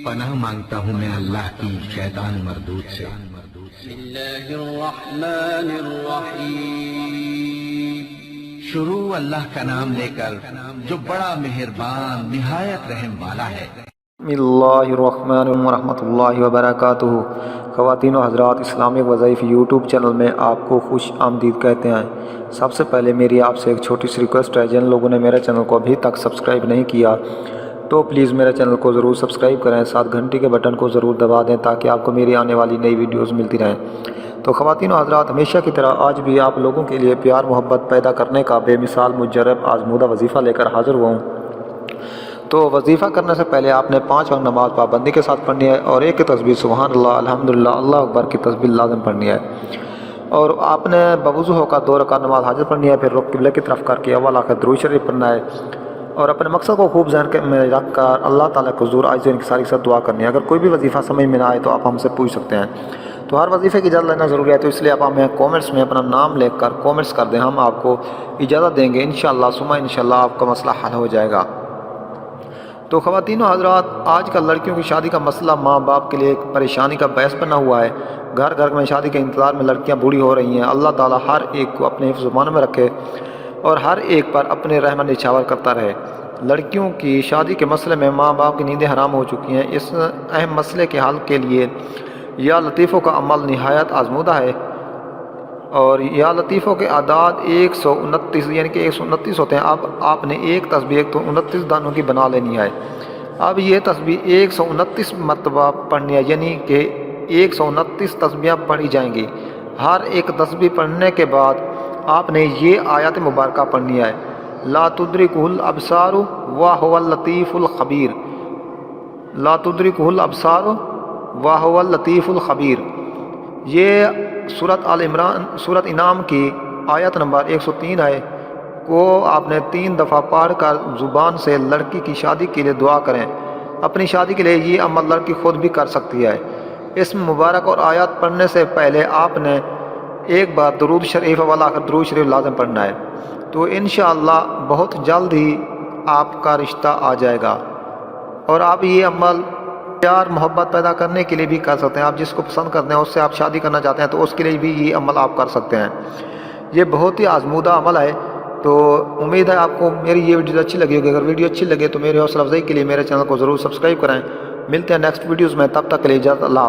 पनाह मांगता हूँ मैं अल्लाह की शैतान मरदूद से। शुरू अल्लाह का नाम लेकर जो बड़ा मेहरबान निहायत रहम वाला है। बिस्मिल्लाहिर्रहमानिर्रहीम वरहमतुल्लाहि वबरकातुहू। ख़वातीन और हज़रात, इस्लामिक वज़ाइफ यूट्यूब चैनल में आपको खुश आमदीद कहते हैं। सबसे पहले मेरी आपसे एक छोटी सी रिक्वेस्ट है, जिन लोगों ने मेरे चैनल को अभी तक सब्सक्राइब नहीं किया तो प्लीज़ मेरे चैनल को ज़रूर सब्सक्राइब करें, साथ घंटी के बटन को ज़रूर दबा दें ताकि आपको मेरी आने वाली नई वीडियोस मिलती रहें। तो ख़वातीन और हज़रात, हमेशा की तरह आज भी आप लोगों के लिए प्यार मोहब्बत पैदा करने का बेमिसाल मुजर्रब आज़मूदा वजीफ़ा लेकर हाज़िर हुआ हूँ। तो वजीफ़ा करने से पहले आपने 5 वक्त नमाज पाबंदी के साथ पढ़नी है और एक तस्बीह सुबहान अल्लाह, अल्हम्दुलिल्लाह, अल्लाह अकबर की तस्बीह लाज़िम पढ़नी है। और आपने बवुज़ू होकर 2 रकात नमाज हाजिर पढ़नी है। फिर रुख क़िबला की तरफ करके अव्वल आखिर दुरूद शरीफ पढ़ना है और अपने मकसद को खूब ज़हन में रख कर अल्लाह ताला को हुज़ूर आजिज़ इनकिसारी के साथ दुआ करनी है। अगर कोई भी वजीफ़ा समझ में ना आए तो आप हमसे पूछ सकते हैं। तो हर वजीफ़े की इजाज़त लेना ज़रूरी है, तो इसलिए आप हमें कमेंट्स में अपना नाम लिखकर कमेंट्स कर दें, हम आपको इजाज़त देंगे इंशाअल्लाह। सुमा इंशाअल्लाह आपका मसला हल हो जाएगा। तो ख़वातीन और हज़रात, आजकल लड़कियों की शादी का मसला माँ बाप के लिए एक परेशानी का बायस बना हुआ है। घर घर में शादी के इंतज़ार में लड़कियाँ बूढ़ी हो रही हैं। अल्लाह ताला हर एक को अपने हिफ्ज़-ओ-मान में रखे और हर एक पर अपने रहमत निछावर करता रहे। लड़कियों की शादी के मसले में माँ बाप की नींदें हराम हो चुकी हैं। इस अहम मसले के हल के लिए या लतीफ़ों का अमल निहायत आज़मूदा है और या लतीफ़ों के आदाद 129 यानी कि 129 होते हैं। अब आपने एक तस्बीह तो 29 दानों की बना लेनी है। अब ये तस्बीह 129 मरतबा पढ़नी है, यानी कि 129 तस्बीहें पढ़ी जाएंगी। हर एक तस्बीह पढ़ने के बाद आपने ये आयत मुबारका पढ़नी है, ला तुद्रिकुहुल अबसारु व हुवल लतीफ़ुल खबीर। ला तुद्रिकुहुल अबसारु व हुवल लतीफ़ुल खबीर। ये सूरत आल इमरान, सूरत इनाम की आयत नंबर 103 है, को आपने 3 दफ़ा पढ़ कर ज़ुबान से लड़की की शादी के लिए दुआ करें। अपनी शादी के लिए ये अमल लड़की खुद भी कर सकती है। इस मुबारक और आयत पढ़ने से पहले आपने एक बार दुरूद शरीफ वाला आखिर दुरूद शरीफ लाज़िम पढ़ना है। तो इंशाअल्लाह बहुत जल्द ही आपका रिश्ता आ जाएगा। और आप ये अमल प्यार मोहब्बत पैदा करने के लिए भी कर सकते हैं। आप जिसको पसंद करते हैं उससे आप शादी करना चाहते हैं तो उसके लिए भी ये अमल आप कर सकते हैं। ये बहुत ही आज़मूदा अमल है। तो उम्मीद है आपको मेरी ये वीडियो अच्छी लगी होगी। अगर वीडियो अच्छी लगे तो मेरी हौसला अफजाई के लिए मेरे चैनल को ज़रूर सब्सक्राइब करें। मिलते हैं नेक्स्ट वीडियोज़ में, तब तक के लिए इजाज़त, अल्लाह।